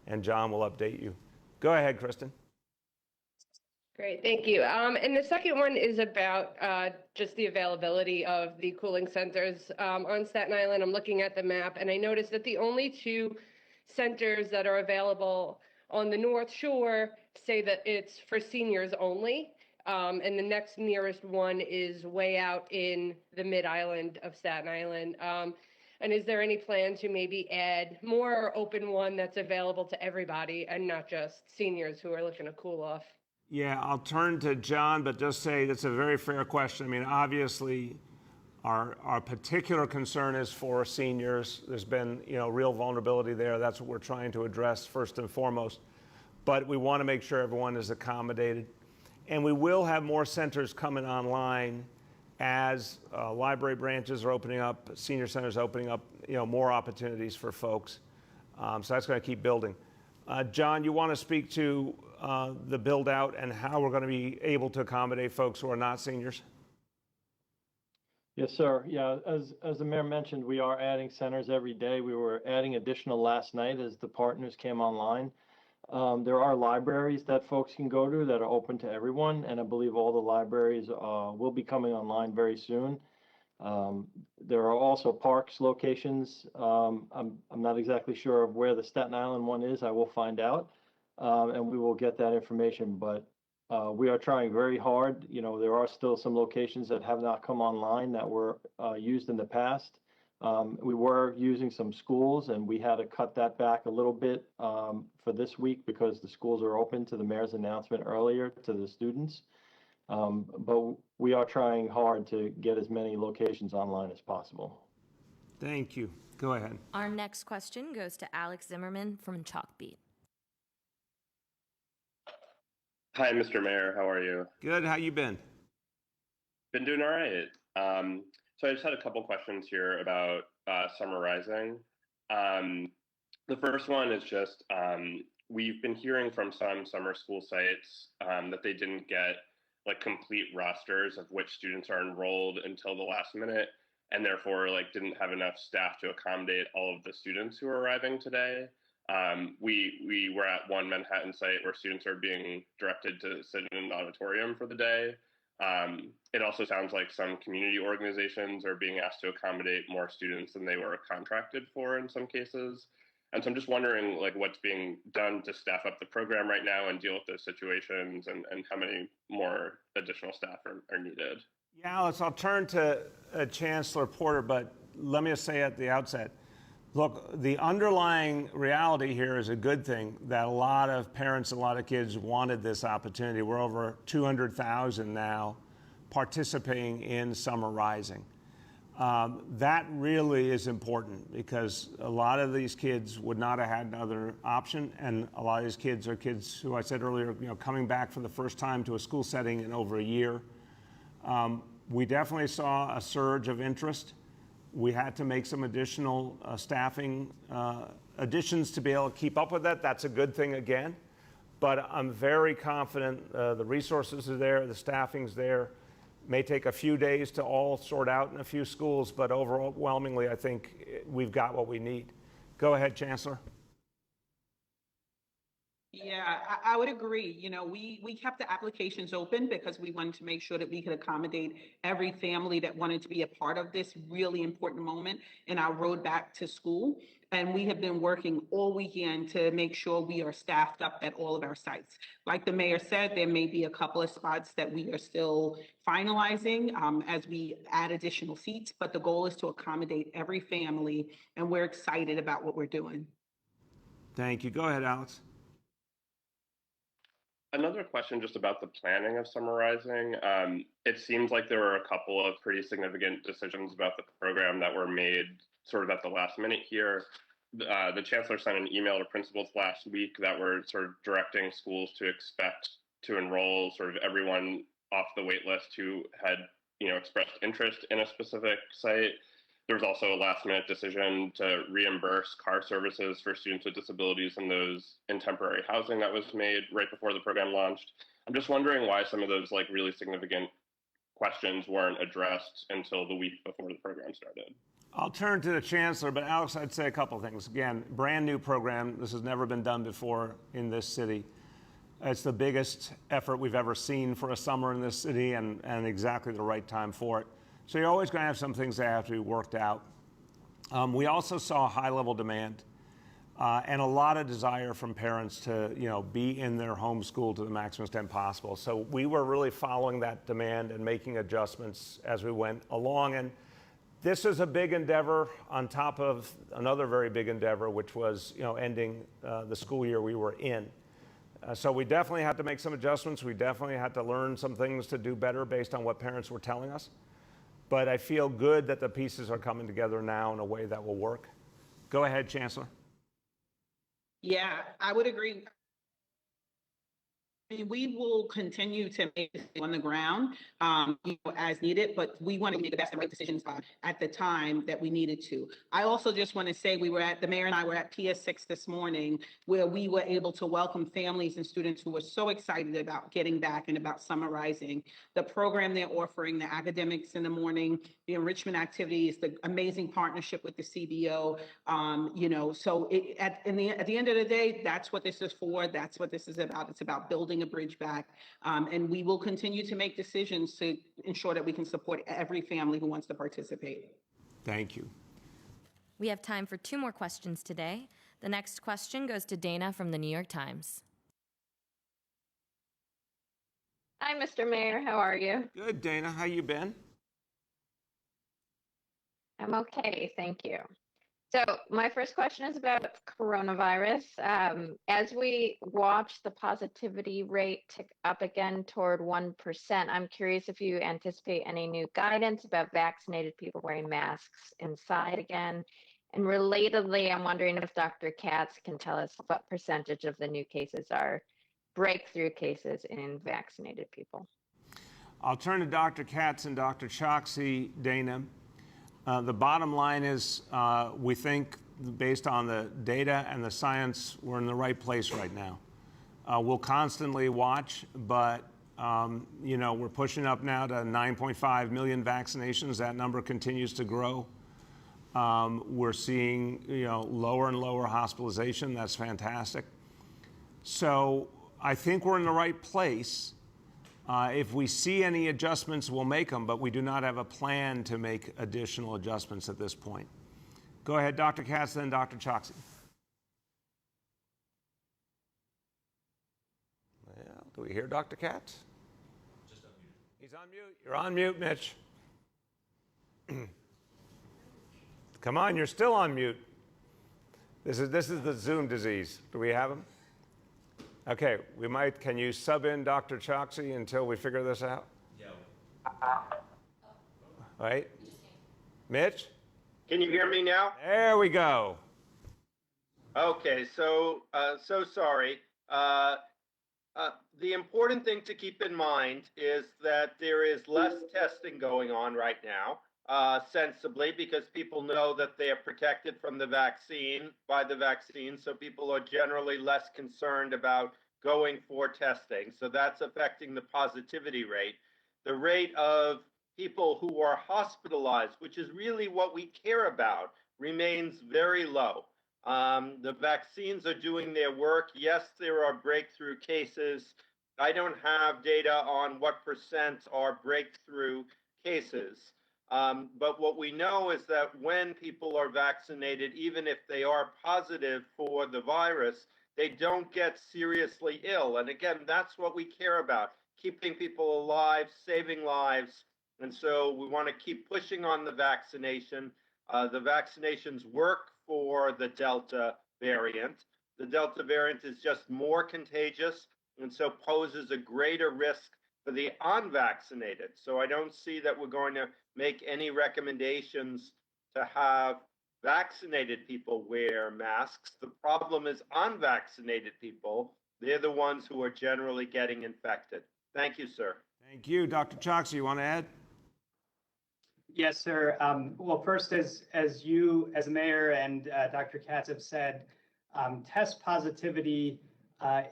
and John will update you. Go ahead, Kristen. Great, thank you. And the second one is about just the availability of the cooling centers on Staten Island. I'm looking at the map, and I noticed that the only two centers that are available on the North Shore say that it's for seniors only. And the next nearest one is way out in the mid-island of Staten Island. And is there any plan to maybe add more or open one that's available to everybody and not just seniors who are looking to cool off? Yeah, I'll turn to John, but just say that's a very fair question. I mean, obviously, our particular concern is for seniors. There's been, real vulnerability there. That's what we're trying to address first and foremost. But we want to make sure everyone is accommodated. And we will have more centers coming online as library branches are opening up, senior centers opening up, more opportunities for folks. So that's going to keep building. John, you want to speak to the build out and how we're going to be able to accommodate folks who are not seniors? Yes, sir. Yeah, as the mayor mentioned, we are adding centers every day. We were adding additional last night as the partners came online. There are libraries that folks can go to that are open to everyone, and I believe all the libraries will be coming online very soon. There are also parks locations. I'm not exactly sure of where the Staten Island one is. I will find out, and we will get that information. But we are trying very hard. There are still some locations that have not come online that were used in the past. We were using some schools, and we had to cut that back a little bit for this week because the schools are open to the mayor's announcement earlier to the students. But we are trying hard to get as many locations online as possible. Thank you. Go ahead. Our next question goes to Alex Zimmerman from Chalkbeat. Hi, Mr. Mayor. How are you? Good. How you been? Been doing all right. So I just had a couple questions here about summarizing. The first one is just we've been hearing from some summer school sites that they didn't get complete rosters of which students are enrolled until the last minute, and therefore didn't have enough staff to accommodate all of the students who are arriving today. We were at one Manhattan site where students are being directed to sit in an auditorium for the day. It also sounds like some community organizations are being asked to accommodate more students than they were contracted for in some cases. And so I'm just wondering what's being done to staff up the program right now and deal with those situations, and how many more additional staff are needed. Yeah, Alex, I'll turn to Chancellor Porter, but let me just say at the outset, look, the underlying reality here is a good thing that a lot of parents, a lot of kids wanted this opportunity. We're over 200,000 now participating in Summer Rising. That really is important because a lot of these kids would not have had another option, and a lot of these kids are kids who I said earlier, coming back for the first time to a school setting in over a year. We definitely saw a surge of interest. We had to make some additional staffing additions to be able to keep up with that. That's a good thing again, but I'm very confident the resources are there, the staffing's there. May take a few days to all sort out in a few schools, but overwhelmingly, I think we've got what we need. Go ahead, Chancellor. Yeah, I would agree. We kept the applications open because we wanted to make sure that we could accommodate every family that wanted to be a part of this really important moment in our road back to school. And we have been working all weekend to make sure we are staffed up at all of our sites. Like the mayor said, there may be a couple of spots that we are still finalizing as we add additional seats, but the goal is to accommodate every family, and we're excited about what we're doing. Thank you. Go ahead, Alex. Another question just about the planning of Summer Rising. It seems like there were a couple of pretty significant decisions about the program that were made sort of at the last minute here. The chancellor sent an email to principals last week that were sort of directing schools to expect to enroll sort of everyone off the wait list who had expressed interest in a specific site. There was also a last minute decision to reimburse car services for students with disabilities and those in temporary housing that was made right before the program launched. I'm just wondering why some of those really significant questions weren't addressed until the week before the program started. I'll turn to the chancellor, but Alex, I'd say a couple of things. Again, brand new program. This has never been done before in this city. It's the biggest effort we've ever seen for a summer in this city, and exactly the right time for it. So you're always going to have some things that have to be worked out. We also saw high level demand and a lot of desire from parents to be in their home school to the maximum extent possible. So we were really following that demand and making adjustments as we went along. And this is a big endeavor on top of another very big endeavor, which was ending the school year we were in. So we definitely had to make some adjustments. We definitely had to learn some things to do better based on what parents were telling us. But I feel good that the pieces are coming together now in a way that will work. Go ahead, Chancellor. Yeah, I would agree. mean, we will continue to make this on the ground, as needed, but we want to make the best and right decisions at the time that we needed to. I also just want to say the mayor and I were at PS6 this morning, where we were able to welcome families and students who were so excited about getting back and about summarizing the program they're offering, the academics in the morning, the enrichment activities, the amazing partnership with the CBO. So at the end of the day, that's what this is for. That's what this is about. It's about building a bridge back. And we will continue to make decisions to ensure that we can support every family who wants to participate. Thank you. We have time for 2 more questions today. The next question goes to Dana from the New York Times. Hi, Mr. Mayor. How are you? Good, Dana. How you been? I'm okay, thank you. So my first question is about coronavirus. As we watch the positivity rate tick up again toward 1%, I'm curious if you anticipate any new guidance about vaccinated people wearing masks inside again. And relatedly, I'm wondering if Dr. Katz can tell us what percentage of the new cases are breakthrough cases in vaccinated people. I'll turn to Dr. Katz and Dr. Choksi, Dana. The bottom line is we think, based on the data and the science, we're in the right place right now. We'll constantly watch, but we're pushing up now to 9.5 million vaccinations. That number continues to grow. We're seeing lower and lower hospitalization. That's fantastic. So I think we're in the right place. If we see any adjustments, we'll make them, but we do not have a plan to make additional adjustments at this point. Go ahead, Dr. Katz, then Dr. Choksi. Well, do we hear Dr. Katz? Just unmuted. He's on mute. You're on mute, Mitch. Come on, you're still on mute. This is the Zoom disease. Do we have him? Okay, can you sub in Dr. Choksi until we figure this out? Yeah. Right? Mitch? Can you hear me now? There we go. Okay, so sorry. The important thing to keep in mind is that there is less testing going on right now, sensibly, because people know that they are protected from the vaccine by the vaccine. So people are generally less concerned about going for testing. So that's affecting the positivity rate. The rate of people who are hospitalized, which is really what we care about, remains very low. The vaccines are doing their work. Yes, there are breakthrough cases. I don't have data on what percent are breakthrough cases. But what we know is that when people are vaccinated, even if they are positive for the virus, they don't get seriously ill. And again, that's what we care about, keeping people alive, saving lives. And so we want to keep pushing on the vaccination. The vaccinations work for the Delta variant. The Delta variant is just more contagious and so poses a greater risk for the unvaccinated. So I don't see that we're going to make any recommendations to have vaccinated people wear masks. The problem is unvaccinated people. They're the ones who are generally getting infected. Thank you, sir. Thank you. Dr. Choksi, you want to add? Yes, sir. Well, first, as you, as mayor and Dr. Katz have said, test positivity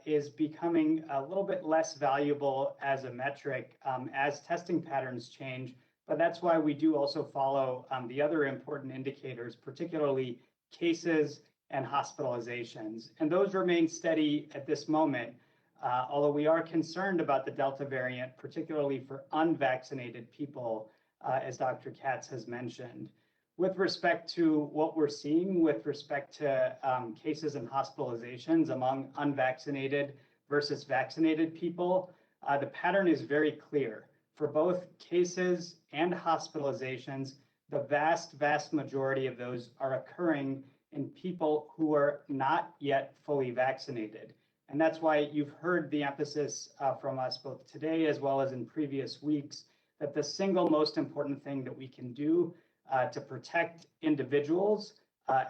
is becoming a little bit less valuable as a metric as testing patterns change. But that's why we do also follow the other important indicators, particularly cases and hospitalizations. And those remain steady at this moment, although we are concerned about the Delta variant, particularly for unvaccinated people, as Dr. Katz has mentioned. With respect to what we're seeing with respect to cases and hospitalizations among unvaccinated versus vaccinated people, the pattern is very clear. For both cases and hospitalizations, the vast majority of those are occurring in people who are not yet fully vaccinated. And that's why you've heard the emphasis from us both today as well as in previous weeks that the single most important thing that we can do to protect individuals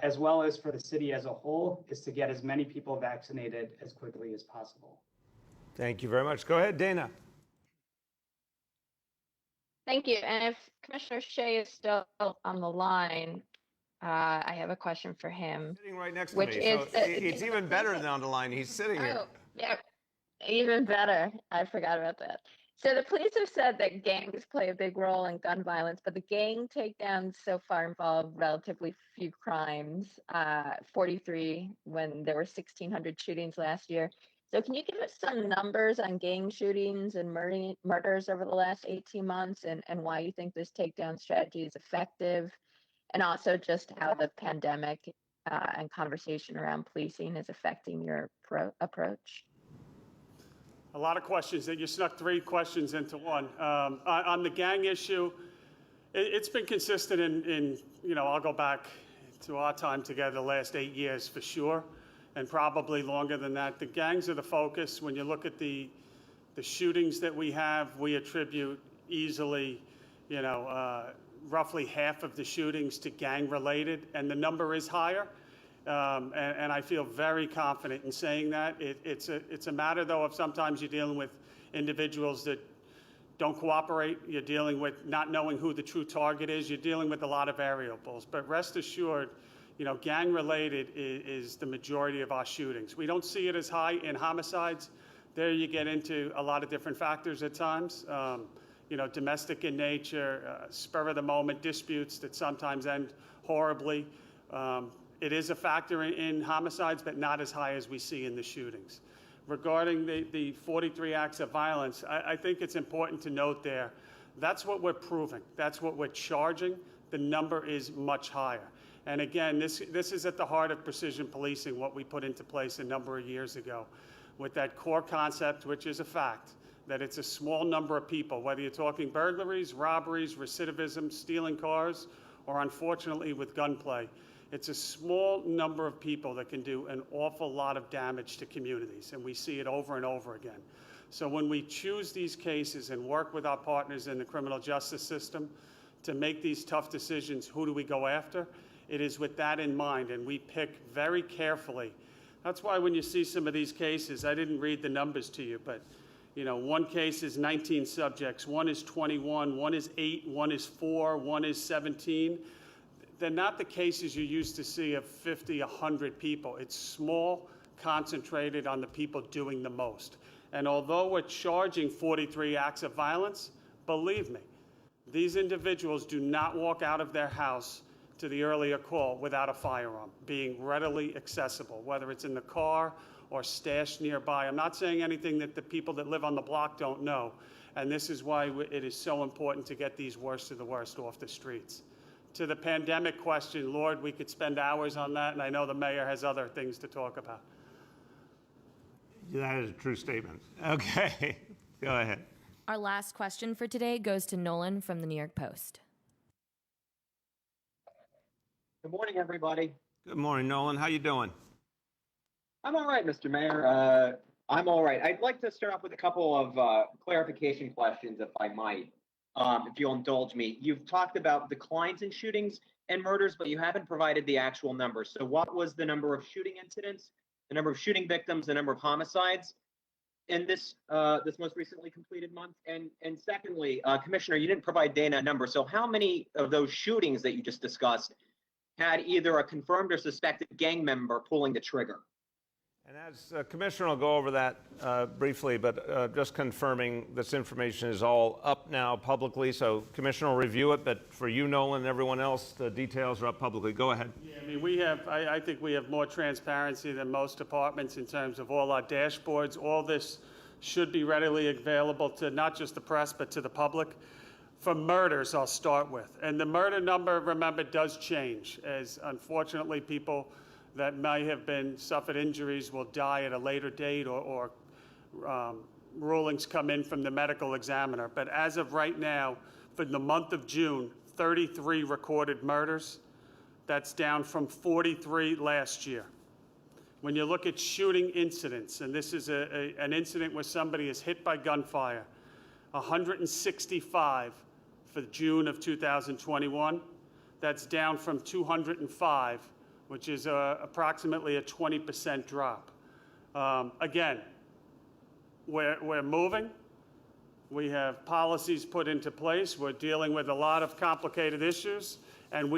as well as for the city as a whole is to get as many people vaccinated as quickly as possible. Thank you very much. Go ahead, Dana. Thank you. And if Commissioner Shea is still on the line, I have a question for him. Sitting right next to which me, is so it's even better than on the line. He's sitting here. Oh, yeah, even better. I forgot about that. So the police have said that gangs play a big role in gun violence, but the gang takedowns so far involve relatively few crimes, 43 when there were 1,600 shootings last year. So can you give us some numbers on gang shootings and murders over the last 18 months and why you think this takedown strategy is effective? And also just how the pandemic and conversation around policing is affecting your approach? A lot of questions. You snuck 3 questions into one. On the gang issue, it's been consistent in, I'll go back to our time together the last 8 years for sure, and probably longer than that. The gangs are the focus. When you look at the shootings that we have, we attribute easily, roughly half of the shootings to gang related, and the number is higher. And I feel very confident in saying that. It's a matter, though, of sometimes you're dealing with individuals that don't cooperate. You're dealing with not knowing who the true target is. You're dealing with a lot of variables. But rest assured, gang-related is the majority of our shootings. We don't see it as high in homicides. There you get into a lot of different factors at times. Domestic in nature, spur-of-the-moment disputes that sometimes end horribly. It is a factor in homicides, but not as high as we see in the shootings. Regarding the 43 acts of violence, I think it's important to note there, that's what we're proving. That's what we're charging. The number is much higher. And again, this is at the heart of precision policing, what we put into place a number of years ago, with that core concept, which is a fact, that it's a small number of people, whether you're talking burglaries, robberies, recidivism, stealing cars, or unfortunately with gunplay. It's a small number of people that can do an awful lot of damage to communities, and we see it over and over again. So when we choose these cases and work with our partners in the criminal justice system to make these tough decisions, who do we go after? It is with that in mind, and we pick very carefully. That's why when you see some of these cases, I didn't read the numbers to you, but one case is 19 subjects, one is 21, one is 8, one is 4, one is 17. They're not the cases you used to see of 50, 100 people. It's small, concentrated on the people doing the most. And although we're charging 43 acts of violence, believe me, these individuals do not walk out of their house to the earlier call without a firearm, being readily accessible, whether it's in the car or stashed nearby. I'm not saying anything that the people that live on the block don't know. And this is why it is so important to get these worst of the worst off the streets. To the pandemic question, Lord, we could spend hours on that, and I know the mayor has other things to talk about. That is a true statement. Okay, go ahead. Our last question for today goes to Nolan from the New York Post. Good morning, everybody. Good morning, Nolan. How you doing? I'm all right, Mr. Mayor. I'm all right. I'd like to start off with a couple of clarification questions, if I might. If you'll indulge me. You've talked about declines in shootings and murders, but you haven't provided the actual numbers. So what was the number of shooting incidents, the number of shooting victims, the number of homicides in this most recently completed month? And secondly, Commissioner, you didn't provide Dana a number. So how many of those shootings that you just discussed had either a confirmed or suspected gang member pulling the trigger? And as Commissioner will go over that briefly, but just confirming this information is all up now publicly, so Commissioner will review it, but for you, Nolan, and everyone else, the details are up publicly. Go ahead. Yeah, I mean, I think we have more transparency than most departments in terms of all our dashboards. All this should be readily available to not just the press, but to the public. For murders, I'll start with. And the murder number, remember, does change, as unfortunately people that may have suffered injuries will die at a later date, or rulings come in from the medical examiner. But as of right now, for the month of June, 33 recorded murders. That's down from 43 last year. When you look at shooting incidents, and this is an incident where somebody is hit by gunfire, 165 for June of 2021. That's down from 205, which is approximately a 20% drop. Again, we're moving. We have policies put into place. We're dealing with a lot of complicated issues, and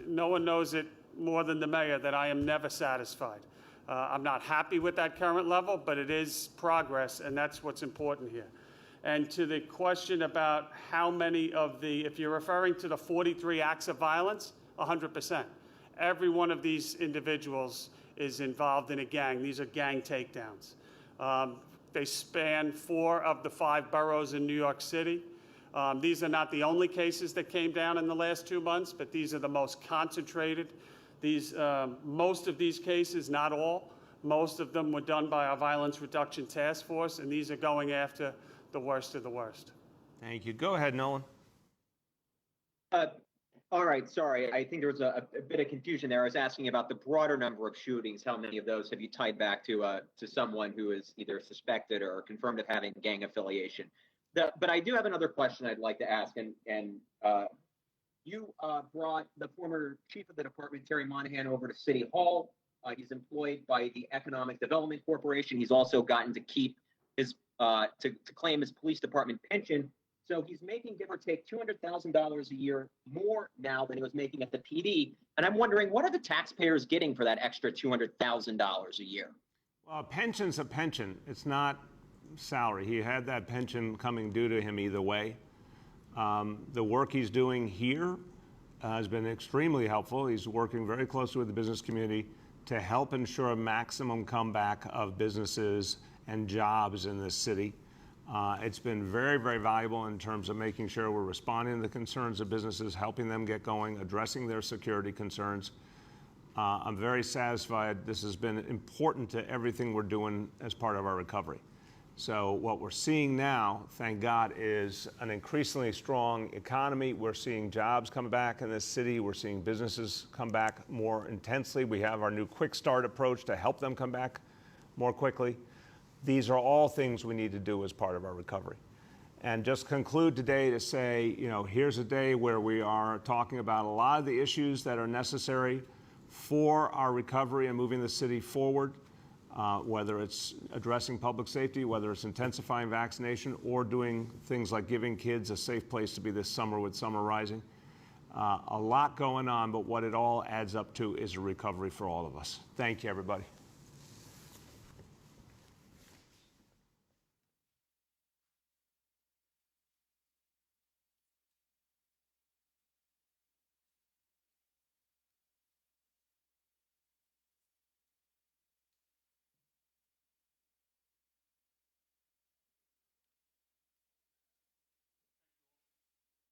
no one knows it more than the mayor that I am never satisfied. I'm not happy with that current level, but it is progress, and that's what's important here. And to the question about how many of if you're referring to the 43 acts of violence, 100%. Every one of these individuals is involved in a gang. These are gang takedowns. They span 4 of the 5 boroughs in New York City. These are not the only cases that came down in the last 2 months, but these are the most concentrated. Most of these cases, not all, most of them were done by our Violence Reduction Task Force, and these are going after the worst of the worst. Thank you. Go ahead, Nolan. All right, sorry. I think there was a bit of confusion there. I was asking about the broader number of shootings. How many of those have you tied back to someone who is either suspected or confirmed of having gang affiliation? But I do have another question I'd like to ask, and you brought the former chief of the department, Terry Monahan, over to City Hall. He's employed by the Economic Development Corporation. He's also gotten to keep his to claim his police department pension. So he's making, give or take, $200,000 a year more now than he was making at the PD. And I'm wondering, what are the taxpayers getting for that extra $200,000 a year? Well, a pension's a pension. It's not salary. He had that pension coming due to him either way. The work he's doing here has been extremely helpful. He's working very closely with the business community to help ensure a maximum comeback of businesses and jobs in this city. It's been very, very valuable in terms of making sure we're responding to the concerns of businesses, helping them get going, addressing their security concerns. I'm very satisfied. This has been important to everything we're doing as part of our recovery. So what we're seeing now, thank God, is an increasingly strong economy. We're seeing jobs come back in this city. We're seeing businesses come back more intensely. We have our new Quick Start approach to help them come back more quickly. These are all things we need to do as part of our recovery. And just conclude today to say, here's a day where we are talking about a lot of the issues that are necessary for our recovery and moving the city forward, whether it's addressing public safety, whether it's intensifying vaccination, or doing things like giving kids a safe place to be this summer with Summer Rising. A lot going on, but what it all adds up to is a recovery for all of us. Thank you, everybody.